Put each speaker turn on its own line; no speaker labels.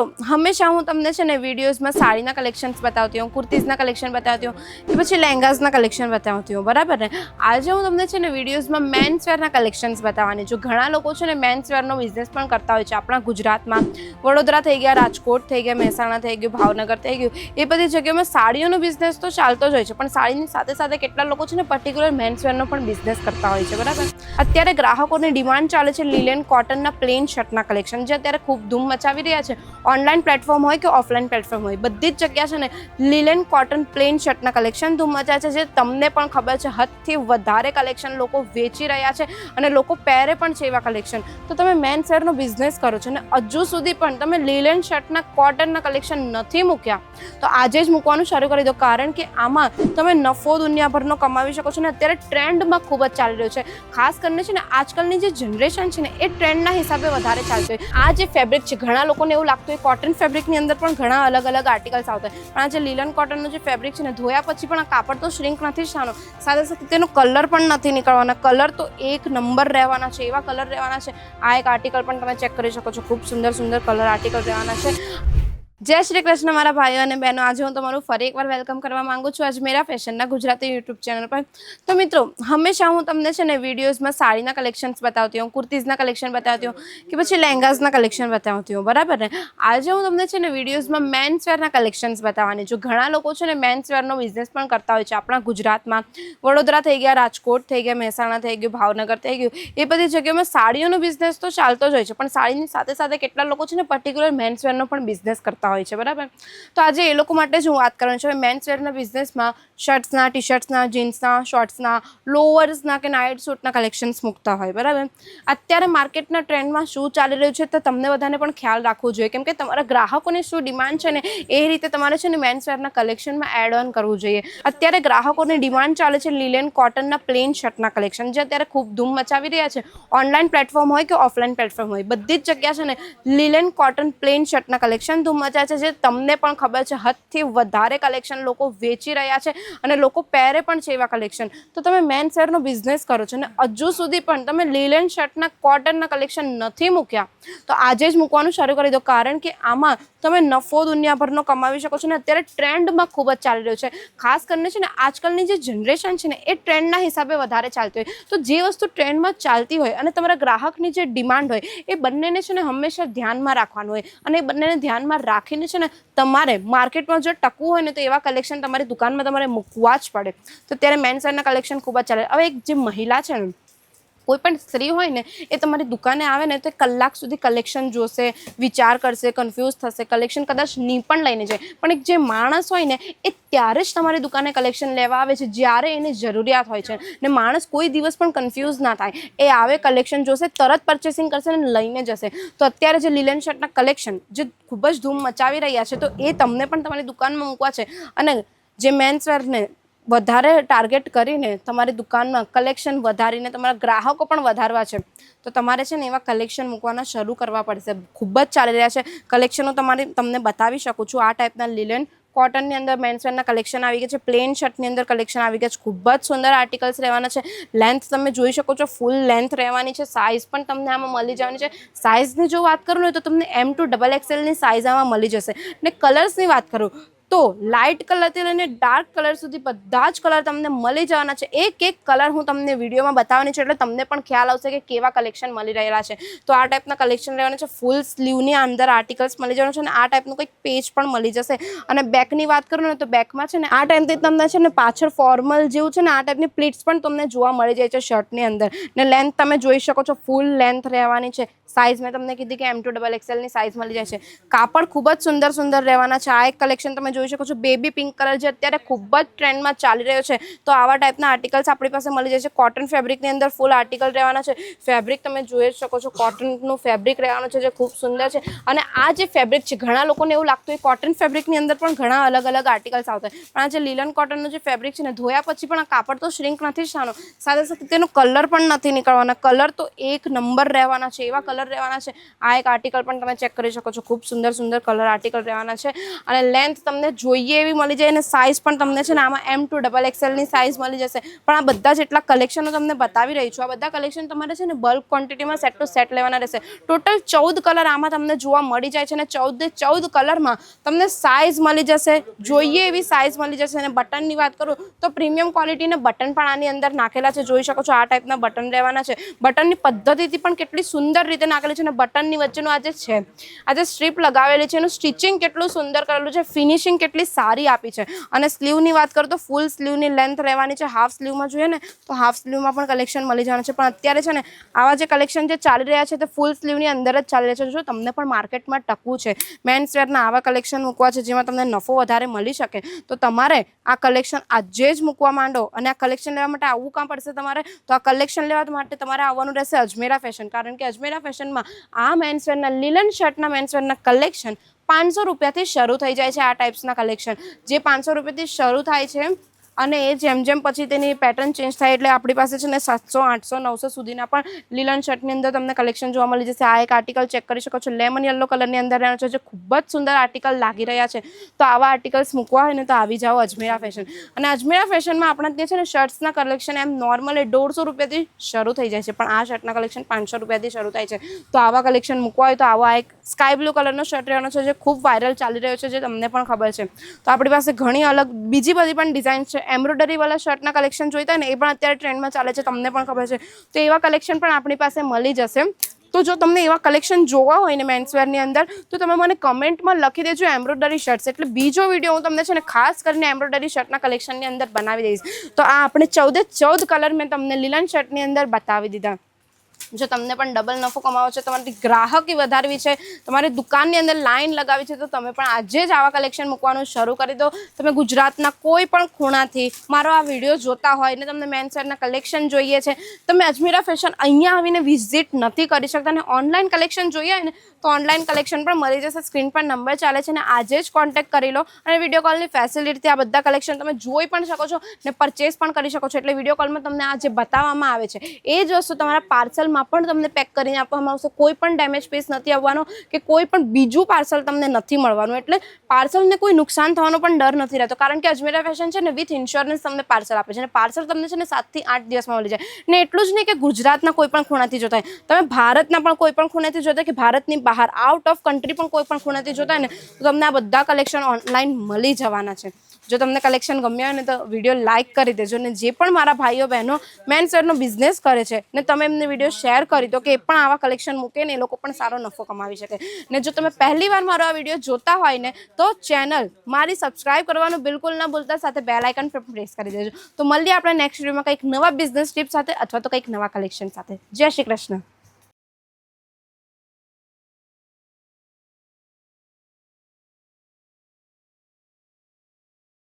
મિત્રો હંમેશા હું તમને છે ને વિડીયોઝમાં સાડીના કલેક્શન્સ બતાવતી હોઉં, કુર્તીઝના કલેક્શન બતાવતી હોઉં કે પછી લહેંગાઝના કલેક્શન બતાવતી હોઉં, બરાબર ને? આજે હું તમને છે ને વિડીયોઝમાં મેન્સવેરના કલેક્શન્સ બતાવવાની છું. ઘણા લોકો છે ને મેન્સવેરનો બિઝનેસ પણ કરતા હોય છે આપણા ગુજરાતમાં. વડોદરા થઈ ગયા, રાજકોટ થઈ ગયા, મહેસાણા થઈ ગયું, ભાવનગર થઈ ગયું, એ બધી જગ્યામાં સાડીઓનો બિઝનેસ તો ચાલતો જ હોય છે, પણ સાડીની સાથે સાથે કેટલા લોકો છે ને પર્ટિક્યુલર મેન્સવેરનો પણ બિઝનેસ કરતા હોય છે, બરાબર? અત્યારે ગ્રાહકોની ડિમાન્ડ ચાલે છે લીલેન કોટનના પ્લેન શર્ટના કલેક્શન, જે અત્યારે ખૂબ ધૂમ મચાવી રહ્યા છે. ઓનલાઈન પ્લેટફોર્મ હોય કે ઓફલાઈન પ્લેટફોર્મ હોય, બધી જ જગ્યા છે ને લીલેન કોટન પ્લેન શર્ટના કલેક્શન ધૂમ મચાવે છે, જે તમને પણ ખબર છે હદથી વધારે કલેક્શન લોકો વેચી રહ્યા છે અને લોકો પહેરે પણ છે એવા કલેક્શન. તો તમે મેન્સવેરનો બિઝનેસ કરો છો ને હજુ સુધી પણ તમે લીલેન શર્ટના કોટનના કલેક્શન નથી મૂક્યા, તો આજે જ મૂકવાનું શરૂ કરી દો, કારણ કે આમાં તમે નફો દુનિયાભરનો કમાવી શકો છો. ને અત્યારે ટ્રેન્ડમાં ખૂબ જ ચાલી રહ્યો છે. ખાસ કરીને છે ને આજકાલની જે જનરેશન છે ને એ ટ્રેન્ડના હિસાબે વધારે ચાલતી હોય. આ જે ફેબ્રિક છે, ઘણા લોકોને એવું લાગતું હોય કોટન ફેબ્રિકની અંદર પણ ઘણા અલગ અલગ આર્ટિકલ્સ આવતા હોય, પણ આ જે લીલન કોટનનું જે ફેબ્રિક છે ને ધોયા પછી પણ આ કાપડ તો શ્રિંક નથી થવાનો, સાથે સાથે તેનો કલર પણ નથી નીકળવાના. કલર તો એક નંબર રહેવાના છે, એવા કલર રહેવાના છે. આ એક આર્ટિકલ પણ તમે ચેક કરી શકો છો, ખૂબ સુંદર સુંદર કલર આર્ટિકલ રહેવાના છે. જય શ્રી કૃષ્ણ મારા ભાઈઓ અને બહેનો, આજે હું તમારું ફરી એકવાર વેલકમ કરવા માંગુ છું અજમેરા ફેશનના ગુજરાતી યુટ્યુબ ચેનલ પર. તો મિત્રો હંમેશા હું તમને છે ને વિડીયોઝમાં સાડીના કલેક્શન્સ બતાવતી હોઉં, કુર્તીઝના કલેક્શન બતાવતી હોઉં કે પછી લહેંગાઝના કલેક્શન બતાવતી હોઉં, બરાબર ને? આજે હું તમને છે ને વિડીયોઝમાં મેન્સવેરના કલેક્શન્સ બતાવવાની છું. ઘણા લોકો છે ને મેન્સવેરનો બિઝનેસ પણ કરતા હોય છે આપણા ગુજરાતમાં. વડોદરા થઈ ગયા, રાજકોટ થઈ ગયા, મહેસાણા થઈ ગયું, ભાવનગર થઈ ગયું, એ બધી જગ્યામાં સાડીઓનો બિઝનેસ તો ચાલતો જ હોય છે, પણ સાડીની સાથે સાથે કેટલા લોકો છે ને પર્ટિક્યુલર મેન્સવેરનો પણ બિઝનેસ કરતા હોય છે, બરાબર? તો આજે એ લોકો માટે જ હું વાત કરવાની છું. મેન્સવેરના બિઝનેસમાં શર્ટ્સના, ટી શર્ટ્સના, જીન્સના, શોર્ટ્સના, લોઅર્સના કે નાઇટ સૂટના કલેક્શન્સ મૂકતા હોય, બરાબર? અત્યારે માર્કેટના ટ્રેન્ડમાં શું ચાલી રહ્યું છે તો તમને બધાને પણ ખ્યાલ રાખવું જોઈએ, કેમ કે તમારા ગ્રાહકોની શું ડિમાન્ડ છે ને એ રીતે તમારે છે ને મેન્સવેરના કલેક્શનમાં એડ ઓન કરવું જોઈએ. અત્યારે ગ્રાહકોની ડિમાન્ડ ચાલે છે લીલેન કોટનના પ્લેન શર્ટના કલેક્શન, જે અત્યારે ખૂબ ધૂમ મચાવી રહ્યા છે. ઓનલાઈન પ્લેટફોર્મ હોય કે ઓફલાઈન પ્લેટફોર્મ હોય, બધી જ જગ્યા છે ને લીલેન કોટન પ્લેન શર્ટના કલેક્શન ધૂમ મચાવે છે, જે તમને પણ ખબર છે હદથી વધારે કલેક્શન લોકો વેચી રહ્યા છે અને લોકો પહેરે પણ છે એવા કલેક્શન. તો તમે મેન્સવેરનો બિઝનેસ કરો છો ને હજુ સુધી પણ તમે લીલેન શર્ટના કોટનના કલેક્શન નથી મૂક્યા, તો આજે જ મૂકવાનું શરૂ કરી દો, કારણ કે આમાં તમે નફો દુનિયાભરનો કમાવી શકો છો. ને અત્યારે ટ્રેન્ડમાં ખૂબ જ ચાલી રહ્યો છે. ખાસ કરીને છે ને આજકાલની જે જનરેશન છે ને એ ટ્રેન્ડના હિસાબે વધારે ચાલતી હોય. તો જે વસ્તુ ટ્રેન્ડમાં ચાલતી હોય અને તમારા ગ્રાહકની જે ડિમાન્ડ હોય એ બંનેને છે ને હંમેશા ધ્યાનમાં રાખવાનું હોય, અને એ બંનેને ધ્યાનમાં રાખીને છે ને તમારે માર્કેટમાં જો ટકવું હોય ને તો એવા કલેક્શન તમારી દુકાનમાં તમારે મૂકવા જ પડે. તો ત્યારે મેન્સવેરના કલેક્શન ખૂબ જ ચાલે. હવે એક જે મહિલા છે ને, કોઈ પણ સ્ત્રી હોય ને એ તમારી દુકાને આવે ને તો કલાક સુધી કલેક્શન જોશે, વિચાર કરશે, કન્ફ્યુઝ થશે, કલેક્શન કદાચ નહીં પણ લઈને જાય. પણ એક જે માણસ હોય ને એ ત્યારે જ તમારી દુકાને કલેક્શન લેવા આવે છે જ્યારે એને જરૂરિયાત હોય છે. ને માણસ કોઈ દિવસ પણ કન્ફ્યુઝ ના થાય, એ આવે, કલેક્શન જોશે, તરત પરચેસિંગ કરશે અને લઈને જશે. તો અત્યારે જે લીલેન શર્ટના કલેક્શન જે ખૂબ જ ધૂમ મચાવી રહ્યા છે, તો એ તમને પણ તમારી દુકાનમાં મૂકવા છે. અને જે મેન્સવેરને વધારે ટાર્ગેટ કરીને તમારી દુકાનમાં કલેક્શન વધારીને તમારા ગ્રાહકો પણ વધારવા છે, તો તમારે છે ને એવા કલેક્શન મૂકવાના શરૂ કરવા પડશે. ખૂબ જ ચાલી રહ્યા છે કલેક્શનો, તમને બતાવી શકું છું. આ ટાઈપના લીલેન કોટનની અંદર મેન્સવેરના કલેક્શન આવી ગયા છે, પ્લેન શર્ટની અંદર કલેક્શન આવી ગયા છે. ખૂબ જ સુંદર આર્ટિકલ્સ રહેવાના છે. લેન્થ તમે જોઈ શકો છો, ફૂલ લેન્થ રહેવાની છે. સાઇઝ પણ તમને આમાં મળી જવાની છે. સાઇઝની જો વાત કરું ને તો તમને M to XXLની સાઇઝ આમાં મળી જશે. ને કલર્સની વાત કરું તો લાઇટ કલરથી લઈને ડાર્ક કલર સુધી બધા જ કલર તમને મળી જવાના છે. એક એક કલર હું તમને વિડીયોમાં બતાવવાની છું, એટલે તમને પણ ખ્યાલ આવશે કે કેવા કલેક્શન મળી રહેલા છે. તો આ ટાઈપના કલેક્શન રહેવાના છે. ફૂલ સ્લીવની અંદર આર્ટિકલ્સ મળી જવાનું છે, અને આ ટાઈપનું કંઈક પેજ પણ મળી જશે. અને બેકની વાત કરું ને તો બેકમાં છે ને આ ટાઈમથી તમને છે ને પાછળ ફોર્મલ જેવું છે ને આ ટાઈપની પ્લીટ્સ પણ તમને જોવા મળી જાય છે શર્ટની અંદર. ને લેન્થ તમે જોઈ શકો છો, ફૂલ લેન્થ રહેવાની છે. સાઇઝ મેં તમને કીધી કે M to XXLની સાઇઝ મળી જાય છે. કાપડ ખૂબ જ સુંદર સુંદર રહેવાના છે. આ એક કલેક્શન તમે જોઈ શકો છો, બેબી પિંક કલર, જે અત્યારે ખૂબ જ ટ્રેન્ડમાં ચાલી રહ્યો છે. તો આવા ટાઈપના આર્ટિકલ્સ આપણી પાસે મળી જાય છે. કોટન ફેબ્રિકની અંદર ફૂલ આર્ટિકલ રહેવાના છે. ફેબ્રિક તમે જોઈ શકો છો, કોટનનું ફેબ્રિક રહેવાનું છે, જે ખૂબ સુંદર છે. અને આ જે ફેબ્રિક છે, ઘણા લોકોને એવું લાગતું હોય કોટન ફેબ્રિકની અંદર પણ ઘણા અલગ અલગ આર્ટિકલ્સ આવતા હોય, પણ આ જે લીલન કોટનનું જે ફેબ્રિક છે ને ધોયા પછી પણ આ કાપડ તો શ્રિંક નથી થવાનો, સાથે સાથે તેનો કલર પણ નથી નીકળવાના. કલર તો એક નંબર રહેવાના છે, એવા કલર રહેવાના છે. આ એક આર્ટિકલ પણ તમે ચેક કરી શકો છો, ખૂબ સુંદર સુંદર કલર આર્ટિકલ રહેવાના છે. અને લેન્થ તમને તમને જોઈએ એવી મળી જાય અને સાઇઝ પણ તમને છે ને આમાં M2 XXL ની સાઇઝ મળી જશે. પણ આ બધા જેટલા કલેક્શનો તમને બતાવી રહી છું, આ બધા કલેક્શન તમારે છે ને બલ્ક ક્વોન્ટિટીમાં સેટ ટુ સેટ લેવાના રહેશે. ટોટલ 14 કલર આમાં તમને જોવા મળી જાય છે અને 14 કલરમાં તમને સાઇઝ મળી જશે, જોઈએ એવી સાઇઝ મળી જશે. અને બટનની વાત કરું તો પ્રીમિયમ ક્વોલિટીના બટન પણ આની અંદર નાખેલા છે. જોઈ શકો છો આ ટાઈપના બટન રહેવાના છે. બટનની પદ્ધતિથી પણ કેટલી સુંદર રીતે નાખેલી છે અને બટનની વચ્ચેનું આ જે છે, આ જે સ્ટ્રીપ લગાવેલી છે એનું સ્ટિચિંગ કેટલું સુંદર કરેલું છે, ફિનિશિંગ કેટલી સારી આપી છે. અને સ્લીવની વાત કરું તો ફૂલ સ્લીવની લેન્થ રહેવાની છે. હાફ સ્લીવમાં જોઈએ ને તો હાફ સ્લીવમાં પણ કલેક્શન મળી જવાનું છે. પણ અત્યારે છે ને આવા જે કલેક્શન જે ચાલી રહ્યા છે તે ફૂલ સ્લીવની અંદર જ ચાલી રહ્યા છે. જો તમને પણ માર્કેટમાં ટકવું છે, મેન્સ વેરના આવા કલેક્શન મૂકવા છે જેમાં તમને નફો વધારે મળી શકે, તો તમારે આ કલેક્શન આજે જ મૂકવા માંડો. અને આ કલેક્શન લેવા માટે આવવું કાં પડશે તમારે? તો આ કલેક્શન લેવા માટે તમારે આવવાનું રહેશે અજમેરા ફેશન. કારણ કે અજમેરા ફેશનમાં આ મેન્સવેરના લીલન શર્ટના મેન્સવેરના કલેક્શન 500 રૂપિયાથી શરૂ થઈ જાય છે. આ ટાઈપ્સના કલેક્શન જે 500 રૂપિયાથી શરૂ થાય છે અને એ જેમ જેમ પછી તેની પેટર્ન ચેન્જ થાય એટલે આપણી પાસે છે ને 700, 800, 900 સુધીના પણ લીલન શર્ટની અંદર તમને કલેક્શન જોવા મળી જશે. આ એક આર્ટિકલ ચેક કરી શકો છો, લેમન યલો કલરની અંદર રહેવાનો છે, જે ખૂબ જ સુંદર આર્ટિકલ લાગી રહ્યા છે. તો આવા આર્ટિકલ્સ મૂકવા હોય ને તો આવી જાઓ અજમેરા ફેશન. અને અજમેરા ફેશનમાં આપણા ત્યાં છે ને શર્ટ્સના કલેક્શન એમ નોર્મલી 150 રૂપિયાથી શરૂ થઈ જાય છે, પણ આ શર્ટના કલેક્શન 500 રૂપિયાથી શરૂ થાય છે. તો આવા કલેક્શન મૂકવા હોય તો આવો આ એક સ્કાય બ્લુ કલરનો શર્ટ રહેવાનો છે જે ખૂબ વાયરલ ચાલી રહ્યો છે, જે તમને પણ ખબર છે. તો આપણી પાસે ઘણી અલગ બીજી બધી પણ ડિઝાઇન છે. એમ્બ્રોઇડરી વાળા શર્ટના કલેક્શન જોઈતા ને એ પણ અત્યારે ટ્રેન્ડમાં ચાલે છે, તમને પણ ખબર છે. તો એવા કલેક્શન પણ આપણી પાસે મળી જશે. તો જો તમને એવા કલેક્શન જોવા હોય ને મેન્સવેરની અંદર તો તમે મને કમેન્ટમાં લખી દેજો એમ્બ્રોઇડરી શર્ટ્સ, એટલે બીજો વિડીયો હું તમને છે ને ખાસ કરીને એમ્બ્રોઇડરી શર્ટના કલેક્શનની અંદર બનાવી દઈશ. તો આ આપણે 14 કલર મેં તમને લીલન શર્ટની અંદર બતાવી દીધા. જો તમને પણ ડબલ નફો કમાવો છે, તમારી ગ્રાહકી વધારવી છે, તમારી દુકાનની અંદર લાઈન લગાવી છે, તો તમે પણ આજે જ આવા કલેક્શન મૂકવાનું શરૂ કરી દો. તમે ગુજરાતના કોઈ પણ ખૂણાથી મારો આ વિડીયો જોતા હોય ને તમને મેન્સવેરના કલેક્શન જોઈએ છે, તમે અજમેરા ફેશન અહીંયા આવીને વિઝિટ નથી કરી શકતા અને ઓનલાઈન કલેક્શન જોઈએ હોય ને તો ઓનલાઈન કલેક્શન પણ મળી જશે. સ્ક્રીન પર નંબર ચાલે છે ને આજે જ કોન્ટેક્ટ કરી લો અને વિડીયો કોલની ફેસિલિટીથી આ બધા કલેક્શન તમે જોઈ પણ શકો છો ને પરચેસ પણ કરી શકો છો. એટલે વિડીયો કોલમાં તમને આ જે બતાવવામાં આવે છે એ જ વસ્તુ તમારા પાર્સલમાં પણ તમને પેક કરીને આપવામાં આવશે. કોઈ પણ ડેમેજ પીસ નથી આવવાનો કે કોઈ પણ બીજું પાર્સલ તમને નથી મળવાનું. એટલે પાર્સલને કોઈ નુકસાન થવાનો પણ ડર નથી રહેતો, કારણ કે અજમેરા ફેશન છે ને વિથ ઇન્સ્યોરન્સ તમને પાર્સલ આપે છે અને પાર્સલ તમને છે ને 7 થી 8 દિવસમાં મળી જાય. ને એટલું જ નહીં કે ગુજરાતના કોઈ પણ ખૂણાથી જોતા હોય, તમે ભારતના પણ કોઈ પણ ખૂણેથી જોતા કે ભારતની બહાર આઉટ ઓફ કન્ટ્રી પણ કોઈ પણ ખૂણેથી જોતા હોય ને તો તમને આ બધા કલેક્શન ઓનલાઈન મળી જવાના છે. જો તમને કલેક્શન ગમ્યા હોય ને તો વિડીયો લાઇક કરી દેજો. ને જે પણ મારા ભાઈઓ બહેનો મેન્સવેરનો બિઝનેસ કરે છે ને તમે એમને વિડીયો શેર કરી દો કે એ પણ આવા કલેક્શન મૂકે ને એ લોકો પણ સારો નફો કમાવી શકે. ને જો તમે પહેલી વાર મારો આ વિડીયો જોતા હોય ને તો ચેનલ મારી સબસ્ક્રાઇબ કરવાનું બિલકુલ ના ભૂલતા, સાથે બેલ આઇકન પર પ્રેસ કરી દેજો. તો મળીએ આપણે નેક્સ્ટ વિડીયોમાં કંઈક નવા બિઝનેસ ટિપ્સ સાથે અથવા તો કંઈક નવા કલેક્શન સાથે. જય શ્રી કૃષ્ણ.